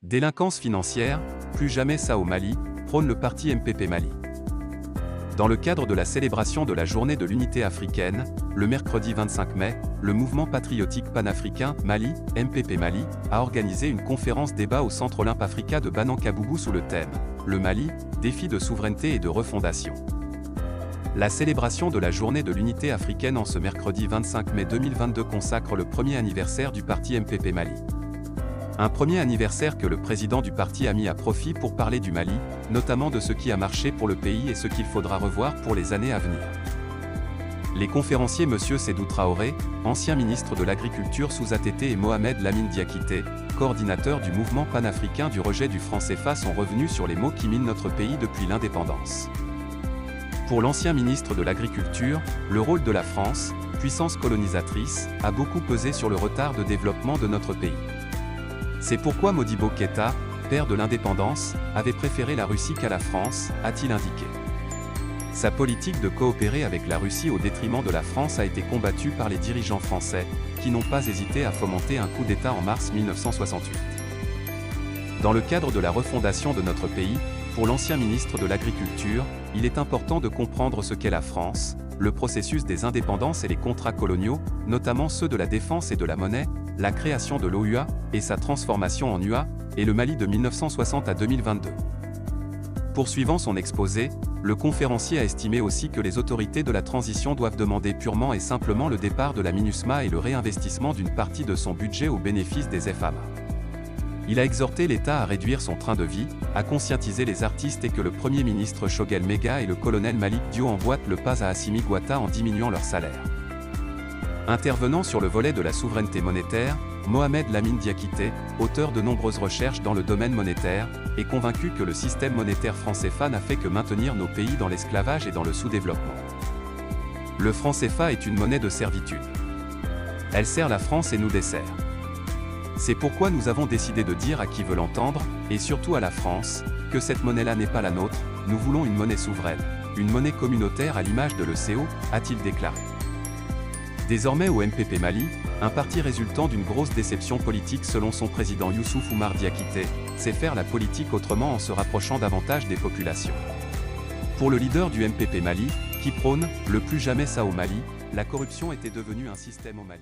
Délinquance financière, plus jamais ça au Mali, prône le parti MPP Mali. Dans le cadre de la célébration de la Journée de l'Unité africaine, le mercredi 25 mai, le mouvement patriotique panafricain Mali, MPP Mali, a organisé une conférence débat au Centre Olympe Africa de Banankaboubou sous le thème « Le Mali, défi de souveraineté et de refondation ». La célébration de la Journée de l'Unité africaine en ce mercredi 25 mai 2022 consacre le premier anniversaire du parti MPP Mali. Un premier anniversaire que le président du parti a mis à profit pour parler du Mali, notamment de ce qui a marché pour le pays et ce qu'il faudra revoir pour les années à venir. Les conférenciers M. Sédou Traoré, ancien ministre de l'Agriculture sous ATT, et Mohamed Lamine Diakité, coordinateur du mouvement panafricain du rejet du franc CFA, sont revenus sur les maux qui minent notre pays depuis l'indépendance. Pour l'ancien ministre de l'Agriculture, le rôle de la France, puissance colonisatrice, a beaucoup pesé sur le retard de développement de notre pays. C'est pourquoi Modibo Keïta, père de l'indépendance, avait préféré la Russie qu'à la France, a-t-il indiqué. Sa politique de coopérer avec la Russie au détriment de la France a été combattue par les dirigeants français, qui n'ont pas hésité à fomenter un coup d'État en mars 1968. Dans le cadre de la refondation de notre pays, pour l'ancien ministre de l'Agriculture, il est important de comprendre ce qu'est la France, le processus des indépendances et les contrats coloniaux, notamment ceux de la défense et de la monnaie, la création de l'OUA et sa transformation en UA, et le Mali de 1960 à 2022. Poursuivant son exposé, le conférencier a estimé aussi que les autorités de la transition doivent demander purement et simplement le départ de la MINUSMA et le réinvestissement d'une partie de son budget au bénéfice des FAMA. Il a exhorté l'État à réduire son train de vie, à conscientiser les artistes et que le Premier ministre Choguel Mega et le colonel Malik Dio emboîtent le pas à Assimi Goïta en diminuant leur salaire. Intervenant sur le volet de la souveraineté monétaire, Mohamed Lamine Diakité, auteur de nombreuses recherches dans le domaine monétaire, est convaincu que le système monétaire franc CFA n'a fait que maintenir nos pays dans l'esclavage et dans le sous-développement. Le franc CFA est une monnaie de servitude. Elle sert la France et nous dessert. C'est pourquoi nous avons décidé de dire à qui veut l'entendre, et surtout à la France, que cette monnaie-là n'est pas la nôtre, nous voulons une monnaie souveraine, une monnaie communautaire à l'image de l'ECO, a-t-il déclaré. Désormais au MPP Mali, un parti résultant d'une grosse déception politique selon son président Youssouf Oumar Diakité, sait faire la politique autrement en se rapprochant davantage des populations. Pour le leader du MPP Mali, qui prône « le plus jamais ça au Mali », la corruption était devenue un système au Mali.